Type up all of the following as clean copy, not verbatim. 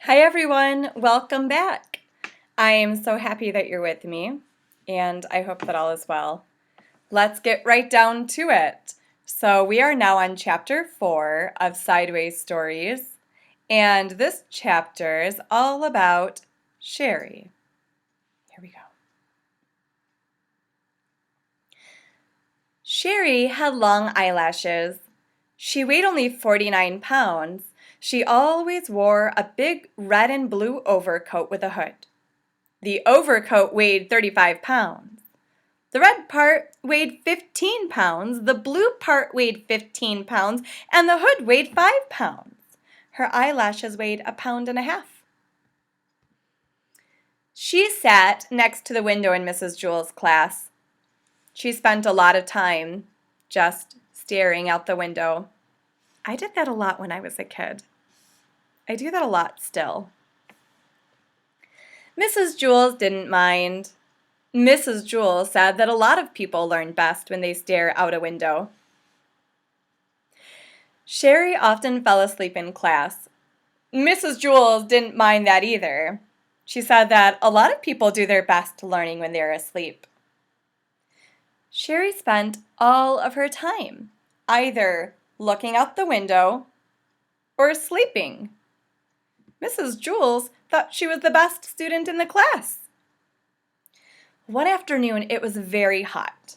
Hi everyone, welcome back. I am so happy that you're with me, and I hope that all is well. Let's get right down to it. So we are now on chapter 4 of Sideways Stories, and this chapter is all about Sharie. Here we go. Sharie had long eyelashes. She weighed only 49 pounds. She always wore a big red and blue overcoat with a hood. The overcoat weighed 35 pounds. The red part weighed 15 pounds, the blue part weighed 15 pounds, and the hood weighed 5 pounds. Her eyelashes weighed 1.5 pounds. She sat next to the window in Mrs. Jewell's class. She spent a lot of time just staring out the window. I did that a lot when I was a kid. I do that a lot still. Mrs. Jewell didn't mind. Mrs. Jewell said that a lot of people learn best when they stare out a window. Sharie often fell asleep in class. Mrs. Jewell didn't mind that either. She said that a lot of people do their best learning when they're asleep. Sharie spent all of her time either looking out the window or sleeping. Mrs. Jewell thought she was the best student in the class. One afternoon, it was very hot.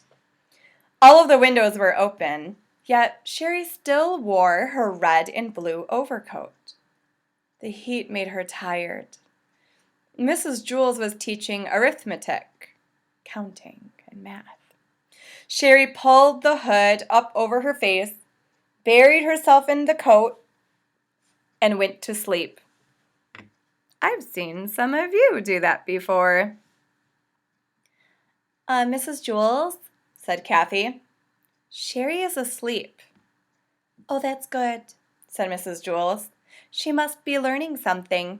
All of the windows were open, yet Sharie still wore her red and blue overcoat. The heat made her tired. Mrs. Jewell was teaching arithmetic, counting, and math. Sharie pulled the hood up over her face, buried herself in the coat, and went to sleep. I've seen some of you do that before. Mrs. Jewell, said Kathy, Sharie is asleep. Oh, that's good, said Mrs. Jewell. She must be learning something.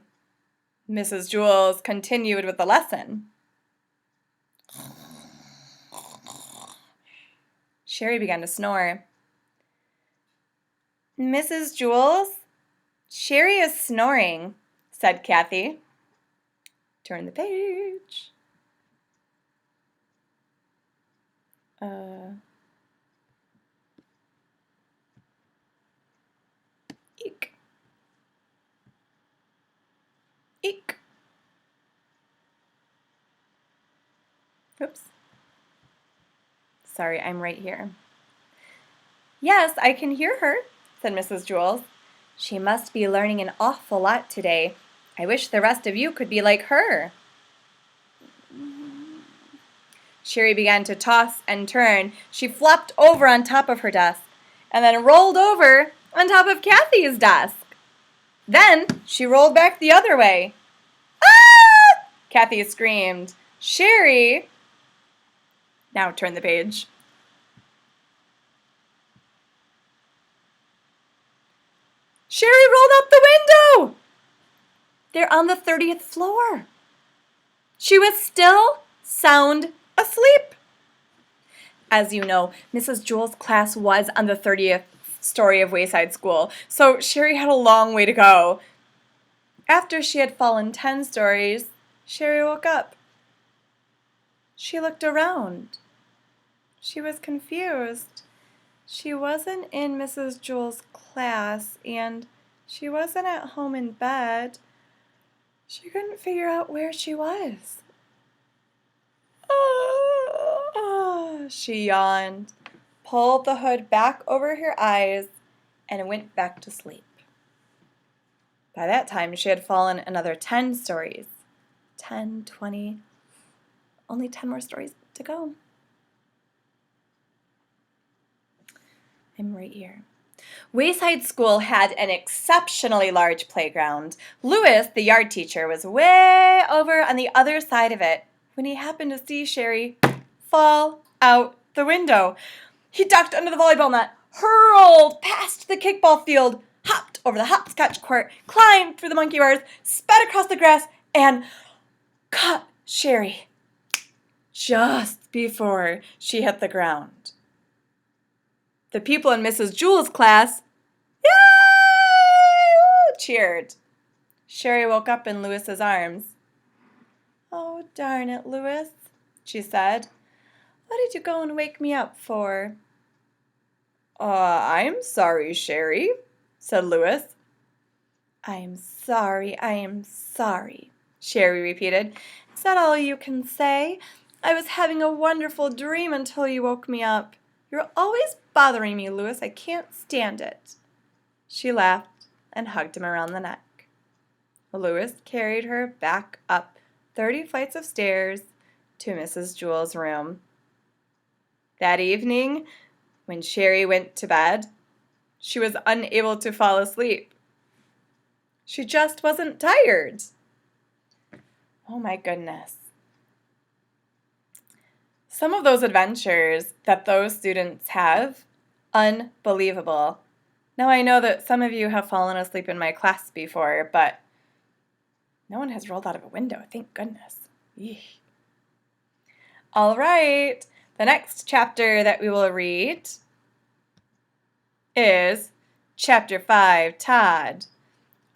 Mrs. Jewell continued with the lesson. Sharie began to snore. Mrs. Jewell, Sharie is snoring, said Kathy. Turn the page. Eek. Eek. Oops. Sorry, I'm right here. Yes, I can hear her, said Mrs. Jewell. She must be learning an awful lot today. I wish the rest of you could be like her. Sharie began to toss and turn. She flopped over on top of her desk and then rolled over on top of Kathy's desk. Then she rolled back the other way. Ah! Kathy screamed. Sharie! Now turn the page. Sharie rolled out the window! They're on the 30th floor. She was still sound asleep. As you know, Mrs. Jewell's class was on the 30th story of Wayside School, so Sharie had a long way to go. After she had fallen 10 stories, Sharie woke up. She looked around. She was confused. She wasn't in Mrs. Jewell's class, and she wasn't at home in bed. She couldn't figure out where she was. She yawned, pulled the hood back over her eyes, and went back to sleep. By that time, she had fallen another 10 stories. 10, 20, only 10 more stories to go. I'm right here. Wayside School had an exceptionally large playground. Louis, the yard teacher, was way over on the other side of it when he happened to see Sharie fall out the window. He ducked under the volleyball net, hurled past the kickball field, hopped over the hopscotch court, climbed through the monkey bars, sped across the grass, and caught Sharie just before she hit the ground. The people in Mrs. Jewell's class, yay! Cheered. Sharie woke up in Louis's arms. "Oh, darn it, Louis," she said. "What did you go and wake me up for?" I'm sorry, Sharie," said Louis. "I'm sorry, Sharie repeated. "Is that all you can say? I was having a wonderful dream until you woke me up. You're always bothering me, Louis. I can't stand it." She laughed and hugged him around the neck. Louis carried her back up 30 flights of stairs to Mrs. Jewls' room. That evening, when Sharie went to bed, she was unable to fall asleep. She just wasn't tired. Oh my goodness. Some of those adventures that those students have, unbelievable. Now I know that some of you have fallen asleep in my class before, but no one has rolled out of a window, thank goodness. Eesh. All right, the next chapter that we will read is Chapter 5, Todd.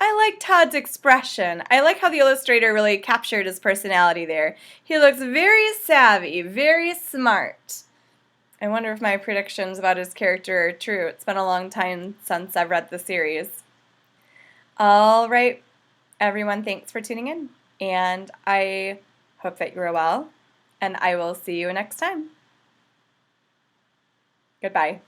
I like Todd's expression. I like how the illustrator really captured his personality there. He looks very savvy, very smart. I wonder if my predictions about his character are true. It's been a long time since I've read the series. All right, everyone, thanks for tuning in. And I hope that you are well. And I will see you next time. Goodbye.